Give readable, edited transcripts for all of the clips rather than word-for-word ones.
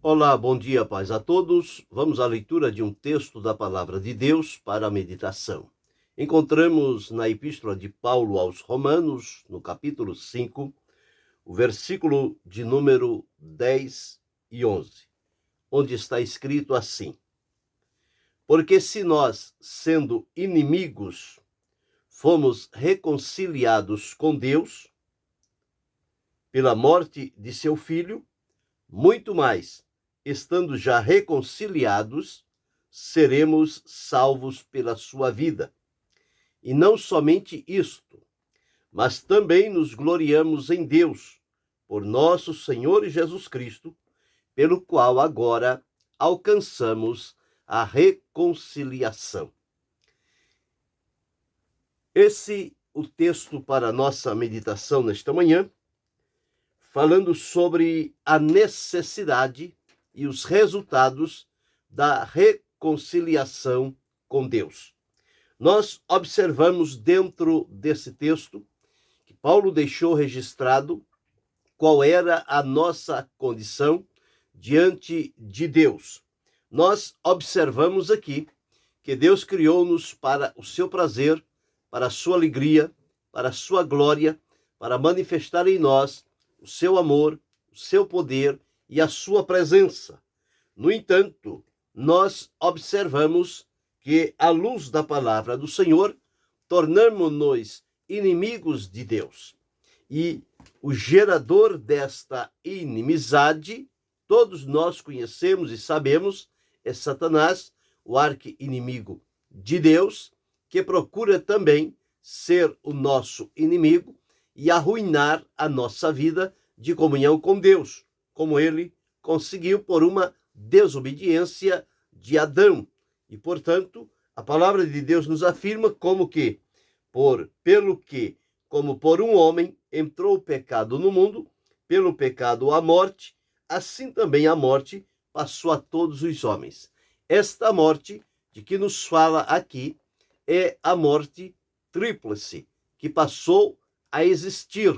Olá, bom dia, paz a todos. Vamos à leitura de um texto da Palavra de Deus para a meditação. Encontramos na Epístola de Paulo aos Romanos, no capítulo 5, o versículo de número 10 e 11, onde está escrito assim: Porque se nós, sendo inimigos, fomos reconciliados com Deus pela morte de seu Filho, muito mais, estando já reconciliados, seremos salvos pela sua vida. E não somente isto, mas também nos gloriamos em Deus, por nosso Senhor Jesus Cristo, pelo qual agora alcançamos a reconciliação. Esse é o texto para a nossa meditação nesta manhã, falando sobre a necessidade e os resultados da reconciliação com Deus. Nós observamos dentro desse texto que Paulo deixou registrado qual era a nossa condição diante de Deus. Nós observamos aqui que Deus criou-nos para o seu prazer, para a sua alegria, para a sua glória, para manifestar em nós o seu amor, o seu poder e a sua presença. No entanto, nós observamos que, à luz da palavra do Senhor, tornamo-nos inimigos de Deus. E o gerador desta inimizade, todos nós conhecemos e sabemos, é Satanás, o arqui-inimigo de Deus, que procura também ser o nosso inimigo e arruinar a nossa vida de comunhão com Deus, como ele conseguiu por uma desobediência de Adão. E, portanto, a palavra de Deus nos afirma como por um homem entrou o pecado no mundo, pelo pecado a morte, assim também a morte passou a todos os homens. Esta morte de que nos fala aqui é a morte tríplice, que passou a existir.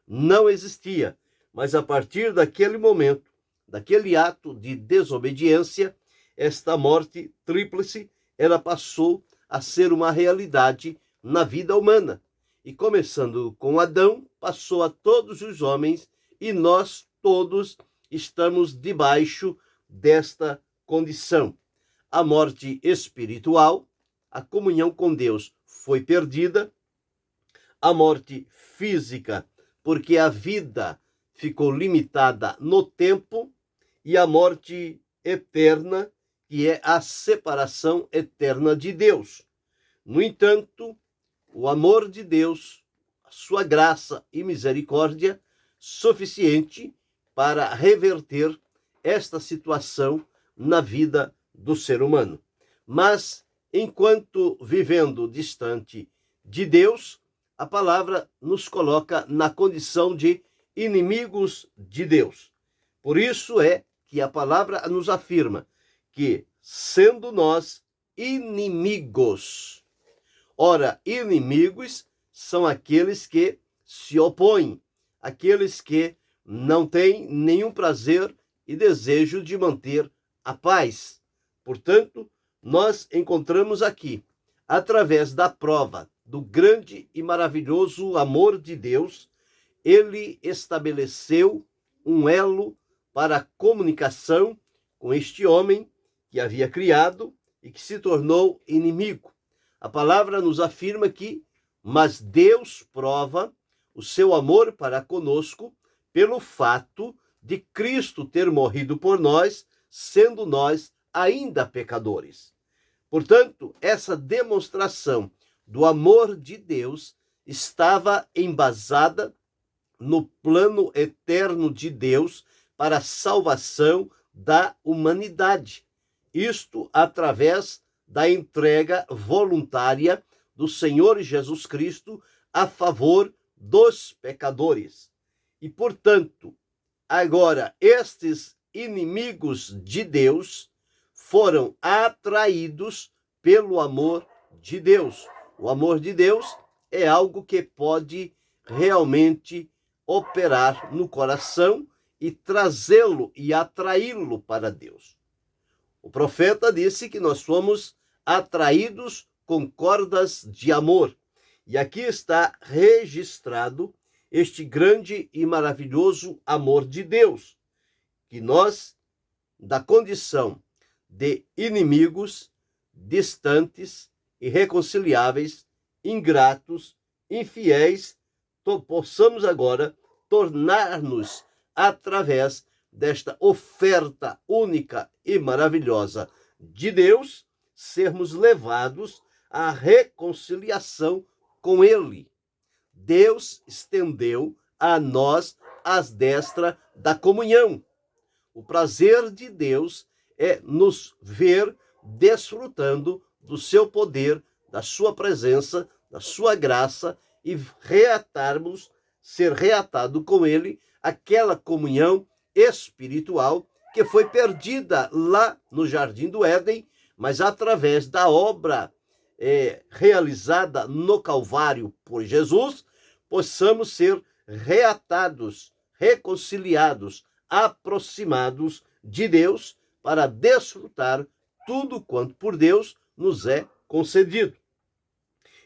Não existia, mas a partir daquele momento, daquele ato de desobediência, esta morte tríplice, ela passou a ser uma realidade na vida humana. E começando com Adão, passou a todos os homens, e nós todos estamos debaixo desta condição. A morte espiritual, a comunhão com Deus foi perdida, a morte física, porque a vida ficou limitada no tempo, e a morte eterna, que é a separação eterna de Deus. No entanto, o amor de Deus, a sua graça e misericórdia, suficiente para reverter esta situação na vida do ser humano. Mas, enquanto vivendo distante de Deus, a palavra nos coloca na condição de inimigos de Deus. Por isso é que a palavra nos afirma que, sendo nós inimigos, ora, inimigos são aqueles que se opõem, aqueles que não têm nenhum prazer e desejo de manter a paz. Portanto, nós encontramos aqui, através da prova do grande e maravilhoso amor de Deus, ele estabeleceu um elo para a comunicação com este homem que havia criado e que se tornou inimigo. A palavra nos afirma que, mas Deus prova o seu amor para conosco pelo fato de Cristo ter morrido por nós, sendo nós ainda pecadores. Portanto, essa demonstração do amor de Deus estava embasada no plano eterno de Deus para a salvação da humanidade. Isto através da entrega voluntária do Senhor Jesus Cristo a favor dos pecadores. E, portanto, agora estes inimigos de Deus foram atraídos pelo amor de Deus. O amor de Deus é algo que pode realmente operar no coração e trazê-lo e atraí-lo para Deus. O profeta disse que nós fomos atraídos com cordas de amor. E aqui está registrado este grande e maravilhoso amor de Deus, que nós, da condição de inimigos, distantes, irreconciliáveis, ingratos, infiéis, possamos agora tornar-nos, através desta oferta única e maravilhosa de Deus, sermos levados à reconciliação com Ele. Deus estendeu a nós a destra da comunhão. O prazer de Deus é nos ver desfrutando do seu poder, da sua presença, da sua graça e ser reatado com Ele aquela comunhão espiritual que foi perdida lá no Jardim do Éden, mas através da obra realizada no Calvário por Jesus, possamos ser reatados, reconciliados, aproximados de Deus para desfrutar tudo quanto por Deus nos é concedido.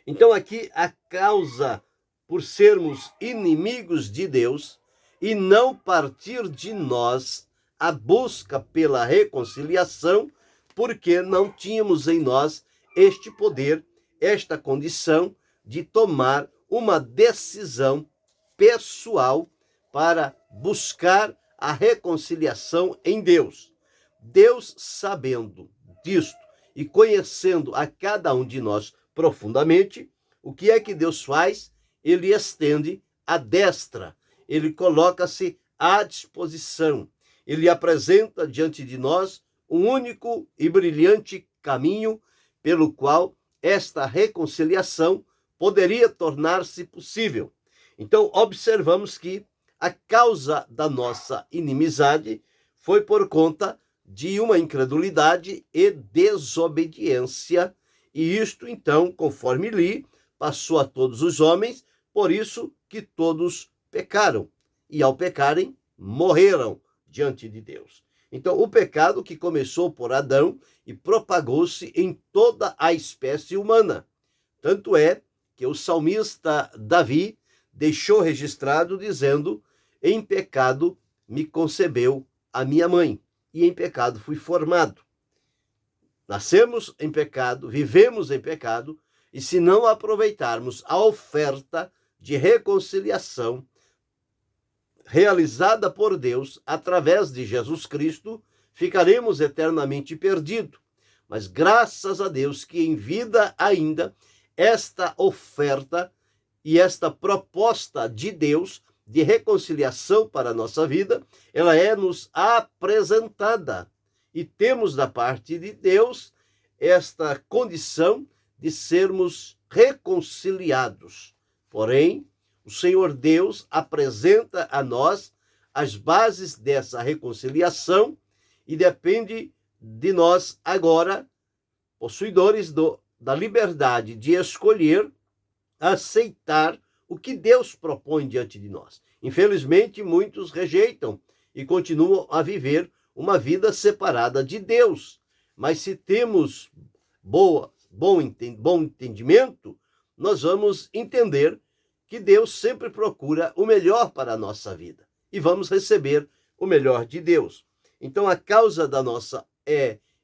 Então aqui a causa por sermos inimigos de Deus e não partir de nós a busca pela reconciliação, porque não tínhamos em nós este poder, esta condição de tomar uma decisão pessoal para buscar a reconciliação em Deus. Deus, sabendo disto e conhecendo a cada um de nós profundamente, o que é que Deus faz? Ele estende a destra, ele coloca-se à disposição, ele apresenta diante de nós um único e brilhante caminho pelo qual esta reconciliação poderia tornar-se possível. Então, observamos que a causa da nossa inimizade foi por conta de uma incredulidade e desobediência, e isto, então, conforme li, passou a todos os homens, por isso que todos pecaram, e ao pecarem, morreram diante de Deus. Então, o pecado que começou por Adão e propagou-se em toda a espécie humana. Tanto é que o salmista Davi deixou registrado dizendo: em pecado me concebeu a minha mãe, e em pecado fui formado. Nascemos em pecado, vivemos em pecado, e se não aproveitarmos a oferta de reconciliação realizada por Deus através de Jesus Cristo, ficaremos eternamente perdidos. Mas graças a Deus que em vida ainda esta oferta e esta proposta de Deus de reconciliação para a nossa vida, ela é nos apresentada. E temos da parte de Deus esta condição de sermos reconciliados. Porém, o Senhor Deus apresenta a nós as bases dessa reconciliação e depende de nós agora, possuidores da liberdade de escolher, aceitar o que Deus propõe diante de nós. Infelizmente, muitos rejeitam e continuam a viver uma vida separada de Deus. Mas se temos bom entendimento, nós vamos entender que Deus sempre procura o melhor para a nossa vida e vamos receber o melhor de Deus. Então, a causa da nossa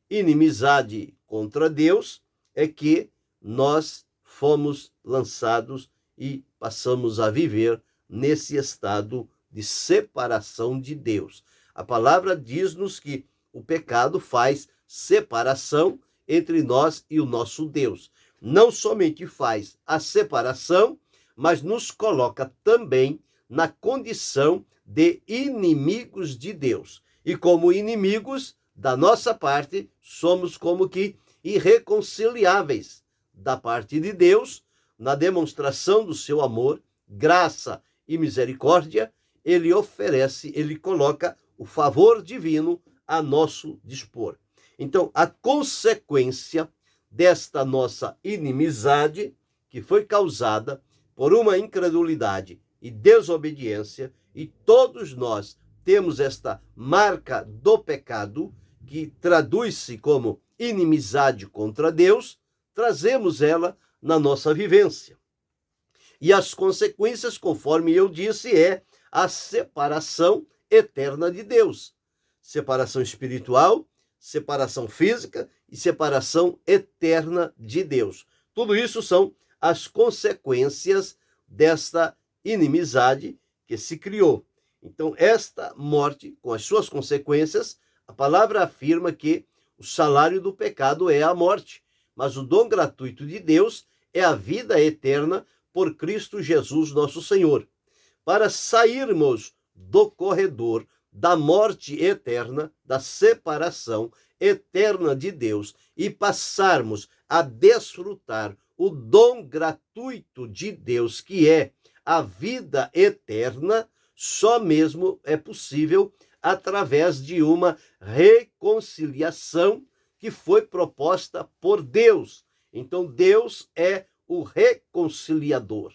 inimizade contra Deus é que nós fomos lançados e passamos a viver nesse estado de separação de Deus. A palavra diz-nos que o pecado faz separação entre nós e o nosso Deus. Não somente faz a separação, mas nos coloca também na condição de inimigos de Deus. E como inimigos, da nossa parte, somos como que irreconciliáveis. Da parte de Deus, na demonstração do seu amor, graça e misericórdia, ele oferece, ele coloca o favor divino a nosso dispor. Então, a consequência desta nossa inimizade, que foi causada por uma incredulidade e desobediência, e todos nós temos esta marca do pecado, que traduz-se como inimizade contra Deus, trazemos ela na nossa vivência. E as consequências, conforme eu disse, é a separação eterna de Deus. Separação espiritual, separação física e separação eterna de Deus. Tudo isso são as consequências desta inimizade que se criou. Então, esta morte, com as suas consequências, a palavra afirma que o salário do pecado é a morte, mas o dom gratuito de Deus é a vida eterna por Cristo Jesus, nosso Senhor. Para sairmos do corredor da morte eterna, da separação eterna de Deus e passarmos a desfrutar o dom gratuito de Deus, que é a vida eterna, só mesmo é possível através de uma reconciliação que foi proposta por Deus. Então, Deus é o reconciliador.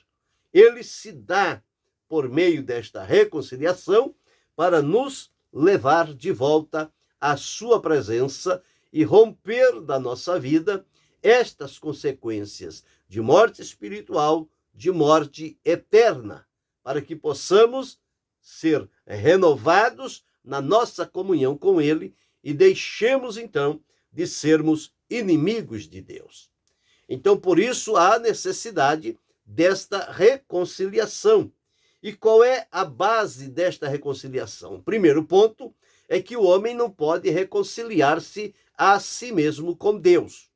Ele se dá por meio desta reconciliação para nos levar de volta à sua presença e romper da nossa vida estas consequências de morte espiritual, de morte eterna, para que possamos ser renovados na nossa comunhão com Ele e deixemos, então, de sermos inimigos de Deus. Então, por isso, há necessidade desta reconciliação. E qual é a base desta reconciliação? O primeiro ponto é que o homem não pode reconciliar-se a si mesmo com Deus.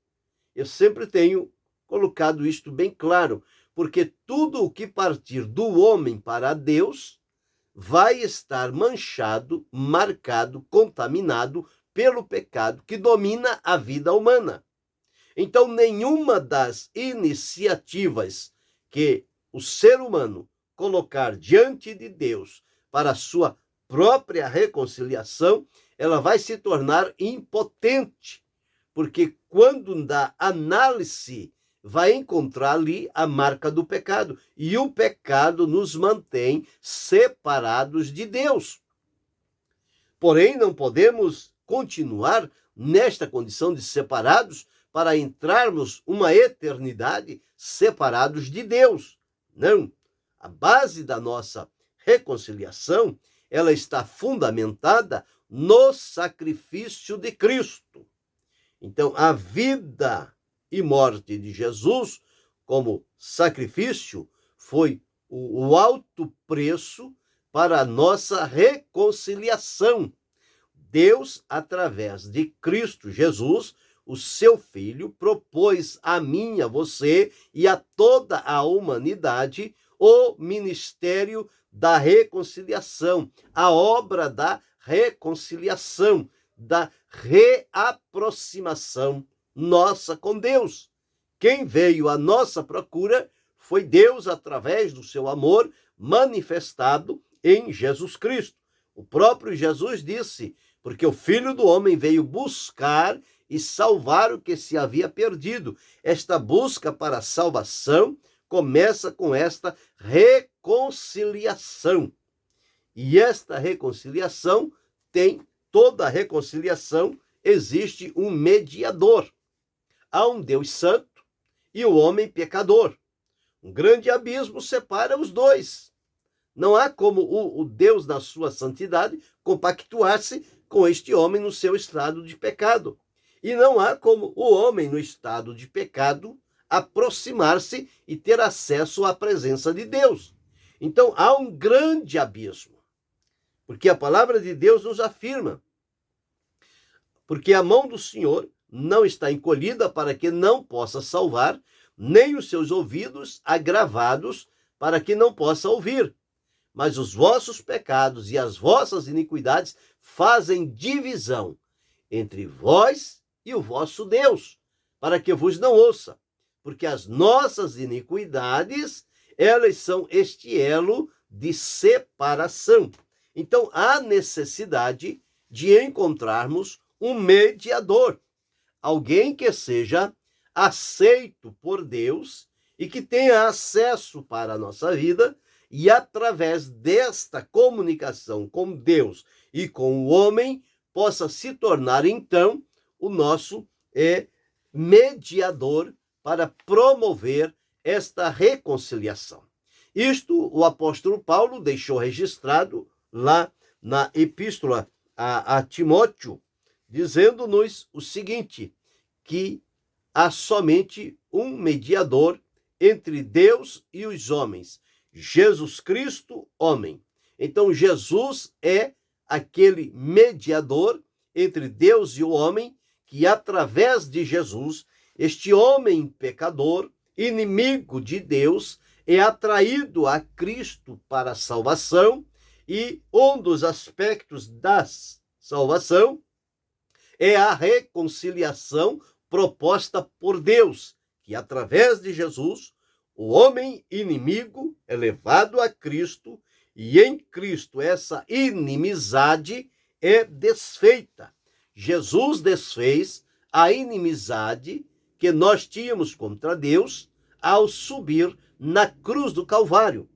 Eu sempre tenho colocado isto bem claro, porque tudo o que partir do homem para Deus vai estar manchado, marcado, contaminado pelo pecado que domina a vida humana. Então, nenhuma das iniciativas que o ser humano colocar diante de Deus para a sua própria reconciliação, ela vai se tornar impotente, porque quando da análise vai encontrar ali a marca do pecado, e o pecado nos mantém separados de Deus. Porém, não podemos continuar nesta condição de separados para entrarmos uma eternidade separados de Deus. Não. A base da nossa reconciliação, ela está fundamentada no sacrifício de Cristo. Então, a vida e morte de Jesus como sacrifício foi o alto preço para a nossa reconciliação. Deus, através de Cristo Jesus, o seu Filho, propôs a mim, a você e a toda a humanidade o ministério da reconciliação, a obra da reconciliação, da reaproximação nossa com Deus. Quem veio à nossa procura foi Deus através do seu amor manifestado em Jesus Cristo. O próprio Jesus disse, porque o Filho do Homem veio buscar e salvar o que se havia perdido. Esta busca para a salvação começa com esta reconciliação. E esta reconciliação toda reconciliação existe um mediador. Há um Deus santo e o homem pecador. Um grande abismo separa os dois. Não há como o Deus, na sua santidade, compactuar-se com este homem no seu estado de pecado. E não há como o homem, no estado de pecado, aproximar-se e ter acesso à presença de Deus. Então, há um grande abismo. Porque a palavra de Deus nos afirma. Porque a mão do Senhor não está encolhida para que não possa salvar, nem os seus ouvidos agravados para que não possa ouvir. Mas os vossos pecados e as vossas iniquidades fazem divisão entre vós e o vosso Deus, para que vos não ouça. Porque as nossas iniquidades, elas são este elo de separação. Então, há necessidade de encontrarmos um mediador, alguém que seja aceito por Deus e que tenha acesso para a nossa vida e através desta comunicação com Deus e com o homem, possa se tornar, então, o nosso mediador para promover esta reconciliação. Isto o apóstolo Paulo deixou registrado lá na epístola a Timóteo, dizendo-nos o seguinte, que há somente um mediador entre Deus e os homens, Jesus Cristo, homem. Então, Jesus é aquele mediador entre Deus e o homem, que através de Jesus, este homem pecador, inimigo de Deus, é atraído a Cristo para a salvação, e um dos aspectos da salvação é a reconciliação proposta por Deus, que através de Jesus, o homem inimigo é levado a Cristo, e em Cristo essa inimizade é desfeita. Jesus desfez a inimizade que nós tínhamos contra Deus ao subir na cruz do Calvário.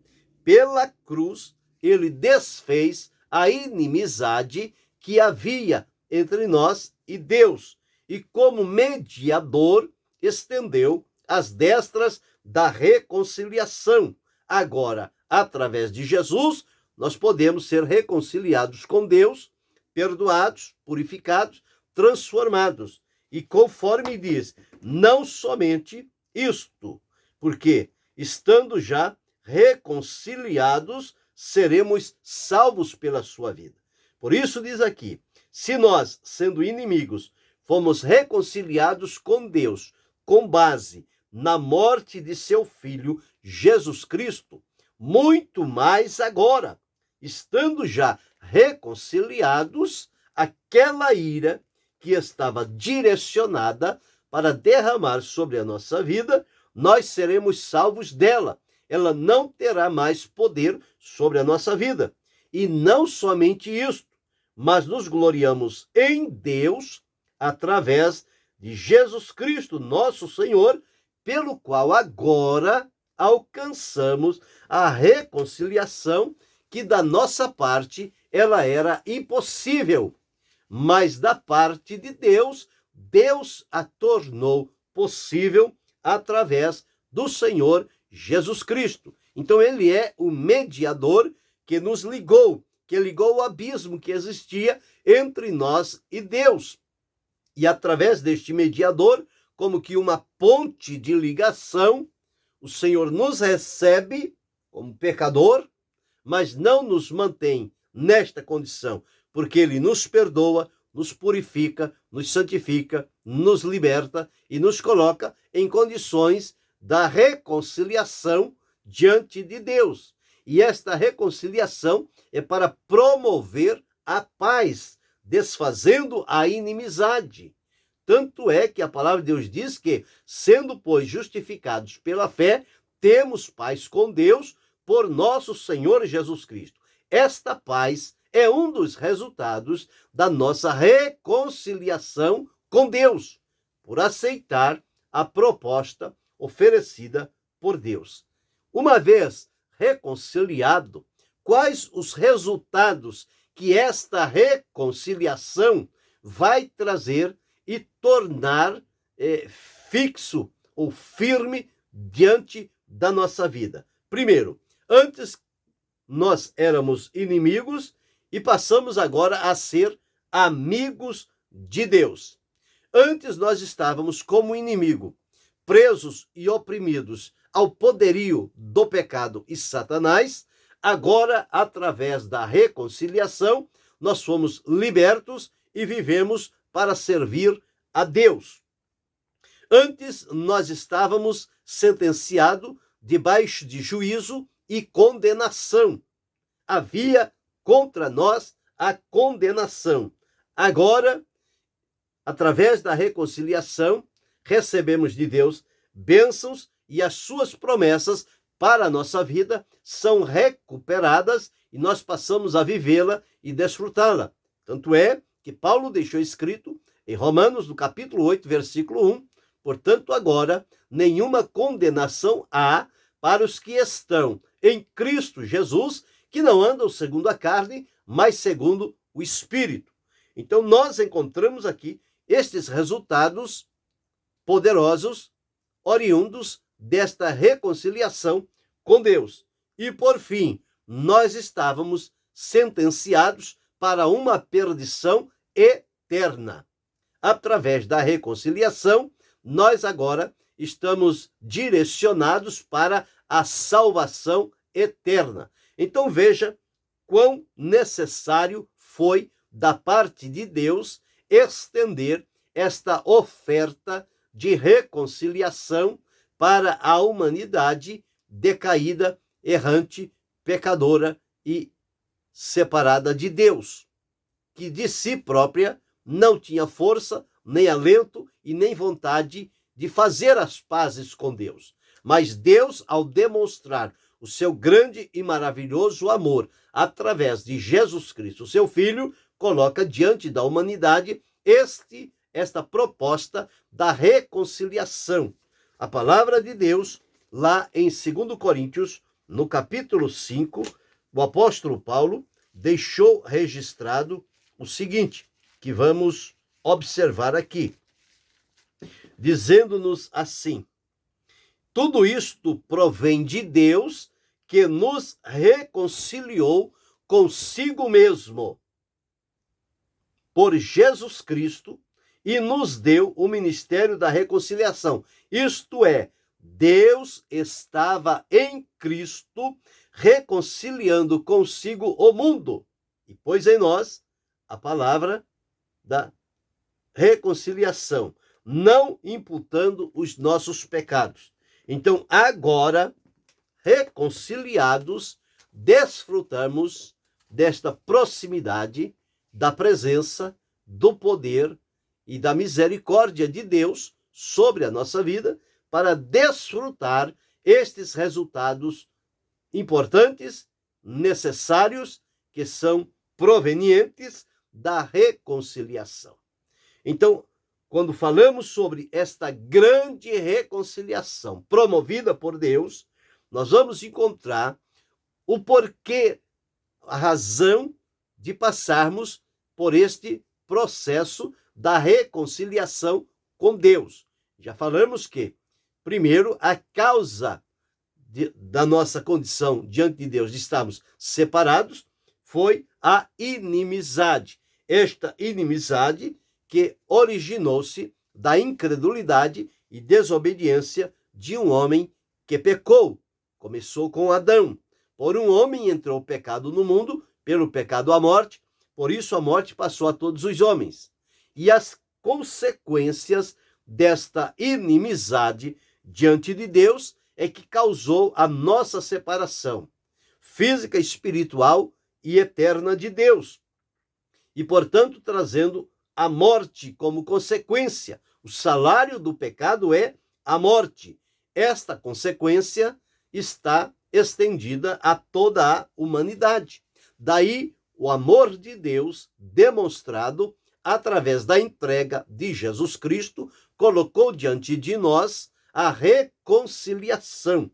Pela cruz, ele desfez a inimizade que havia entre nós e Deus, e como mediador estendeu as destras da reconciliação. Agora, através de Jesus, nós podemos ser reconciliados com Deus, perdoados, purificados, transformados. E conforme diz, não somente isto, porque estando já reconciliados, seremos salvos pela sua vida. Por isso diz aqui, se nós, sendo inimigos, fomos reconciliados com Deus, com base na morte de seu Filho, Jesus Cristo, muito mais agora, estando já reconciliados, aquela ira que estava direcionada para derramar sobre a nossa vida, nós seremos salvos dela. Ela não terá mais poder sobre a nossa vida. E não somente isto, mas nos gloriamos em Deus através de Jesus Cristo, nosso Senhor, pelo qual agora alcançamos a reconciliação que da nossa parte ela era impossível, mas da parte de Deus, Deus a tornou possível através do Senhor Jesus Cristo. Então ele é o mediador que nos ligou, que ligou o abismo que existia entre nós e Deus. E através deste mediador, como que uma ponte de ligação, o Senhor nos recebe como pecador, mas não nos mantém nesta condição, porque ele nos perdoa, nos purifica, nos santifica, nos liberta e nos coloca em condições da reconciliação diante de Deus. E esta reconciliação é para promover a paz, desfazendo a inimizade. Tanto é que a palavra de Deus diz que, sendo, pois, justificados pela fé, temos paz com Deus por nosso Senhor Jesus Cristo. Esta paz é um dos resultados da nossa reconciliação com Deus, por aceitar a proposta oferecida por Deus. Uma vez reconciliado, quais os resultados que esta reconciliação vai trazer e tornar fixo ou firme diante da nossa vida? Primeiro, antes nós éramos inimigos e passamos agora a ser amigos de Deus. Antes nós estávamos como inimigo, presos e oprimidos ao poderio do pecado e Satanás. Agora, através da reconciliação, nós fomos libertos e vivemos para servir a Deus. Antes nós estávamos sentenciados debaixo de juízo e condenação. Havia contra nós a condenação. Agora, através da reconciliação, recebemos de Deus bênçãos e as suas promessas para a nossa vida são recuperadas e nós passamos a vivê-la e desfrutá-la. Tanto é que Paulo deixou escrito em Romanos, no capítulo 8, versículo 1, portanto, agora nenhuma condenação há para os que estão em Cristo Jesus, que não andam segundo a carne, mas segundo o Espírito. Então, nós encontramos aqui estes resultados poderosos, oriundos desta reconciliação com Deus. E, por fim, nós estávamos sentenciados para uma perdição eterna. Através da reconciliação, nós agora estamos direcionados para a salvação eterna. Então veja quão necessário foi da parte de Deus estender esta oferta de reconciliação para a humanidade decaída, errante, pecadora e separada de Deus, que de si própria não tinha força, nem alento e nem vontade de fazer as pazes com Deus. Mas Deus, ao demonstrar o seu grande e maravilhoso amor através de Jesus Cristo, seu Filho, coloca diante da humanidade esta proposta da reconciliação. A palavra de Deus, lá em 2 Coríntios, no capítulo 5, o apóstolo Paulo deixou registrado o seguinte, que vamos observar aqui, dizendo-nos assim: tudo isto provém de Deus, que nos reconciliou consigo mesmo por Jesus Cristo e nos deu o ministério da reconciliação. Isto é, Deus estava em Cristo reconciliando consigo o mundo e pôs em nós a palavra da reconciliação, não imputando os nossos pecados. Então, agora, reconciliados, desfrutamos desta proximidade, da presença, do poder e da misericórdia de Deus sobre a nossa vida, para desfrutar estes resultados importantes, necessários, que são provenientes da reconciliação. Então, quando falamos sobre esta grande reconciliação promovida por Deus, nós vamos encontrar o porquê, a razão de passarmos por este processo da reconciliação com Deus. Já falamos que, primeiro, a causa da nossa condição diante de Deus, de estarmos separados, foi a inimizade. Esta inimizade que originou-se da incredulidade e desobediência de um homem que pecou. Começou com Adão. Por um homem entrou o pecado no mundo, pelo pecado a morte, por isso a morte passou a todos os homens. E as consequências desta inimizade diante de Deus é que causou a nossa separação física, espiritual e eterna de Deus. E, portanto, trazendo a morte como consequência. O salário do pecado é a morte. Esta consequência está estendida a toda a humanidade. Daí o amor de Deus demonstrado através da entrega de Jesus Cristo, colocou diante de nós a reconciliação.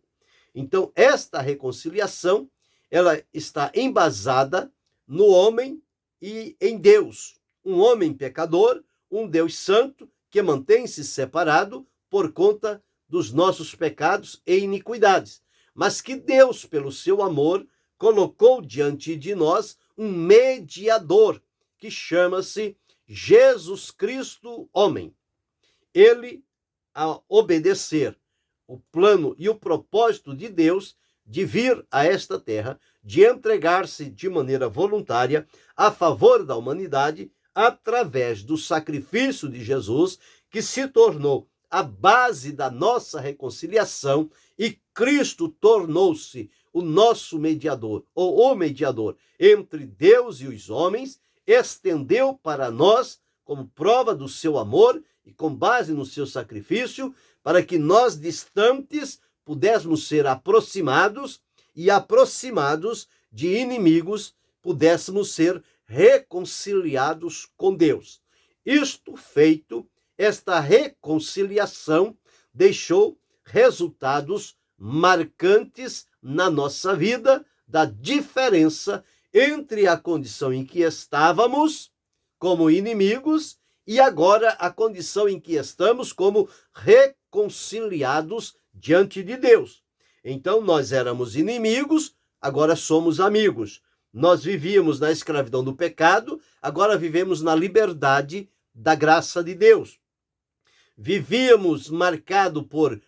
Então, esta reconciliação, ela está embasada no homem e em Deus. Um homem pecador, um Deus santo, que mantém-se separado por conta dos nossos pecados e iniquidades. Mas que Deus, pelo seu amor, colocou diante de nós um mediador, que chama-se Jesus Cristo, homem. Ele, a obedecer o plano e o propósito de Deus de vir a esta terra, de entregar-se de maneira voluntária a favor da humanidade, através do sacrifício de Jesus, que se tornou a base da nossa reconciliação, e Cristo tornou-se o nosso mediador, ou o mediador entre Deus e os homens, estendeu para nós, como prova do seu amor e com base no seu sacrifício, para que nós, distantes, pudéssemos ser aproximados, e aproximados de inimigos, pudéssemos ser reconciliados com Deus. Isto feito, esta reconciliação deixou resultados marcantes na nossa vida da diferença entre a condição em que estávamos como inimigos e agora a condição em que estamos como reconciliados diante de Deus. Então nós éramos inimigos, agora somos amigos. Nós vivíamos na escravidão do pecado, agora vivemos na liberdade da graça de Deus. Vivíamos marcado por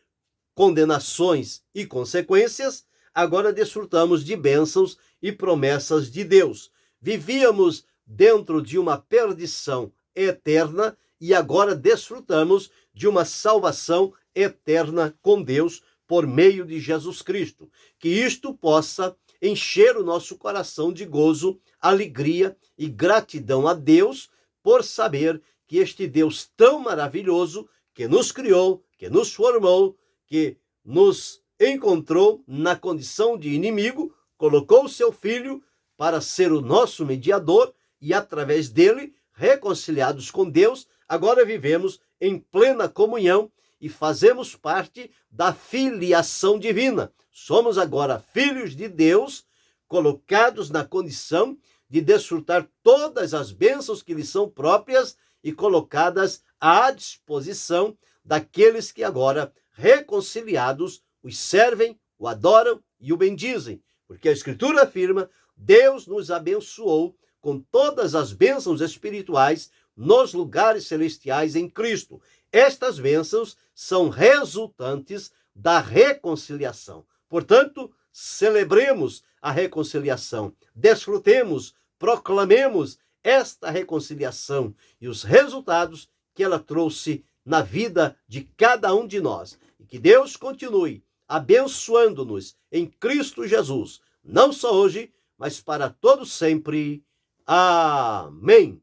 condenações e consequências, agora desfrutamos de bênçãos e promessas de Deus. Vivíamos dentro de uma perdição eterna e agora desfrutamos de uma salvação eterna com Deus por meio de Jesus Cristo. Que isto possa encher o nosso coração de gozo, alegria e gratidão a Deus por saber que este Deus tão maravilhoso que nos criou, que nos formou, que nos encontrou na condição de inimigo, colocou o seu Filho para ser o nosso mediador e através dele, reconciliados com Deus, agora vivemos em plena comunhão e fazemos parte da filiação divina. Somos agora filhos de Deus, colocados na condição de desfrutar todas as bênçãos que lhes são próprias e colocadas à disposição daqueles que agora, reconciliados, os servem, o adoram e o bendizem. Porque a Escritura afirma, Deus nos abençoou com todas as bênçãos espirituais nos lugares celestiais em Cristo. Estas bênçãos são resultantes da reconciliação. Portanto, celebremos a reconciliação, desfrutemos, proclamemos esta reconciliação e os resultados que ela trouxe na vida de cada um de nós. E que Deus continue abençoando-nos em Cristo Jesus, não só hoje, mas para todo sempre. Amém.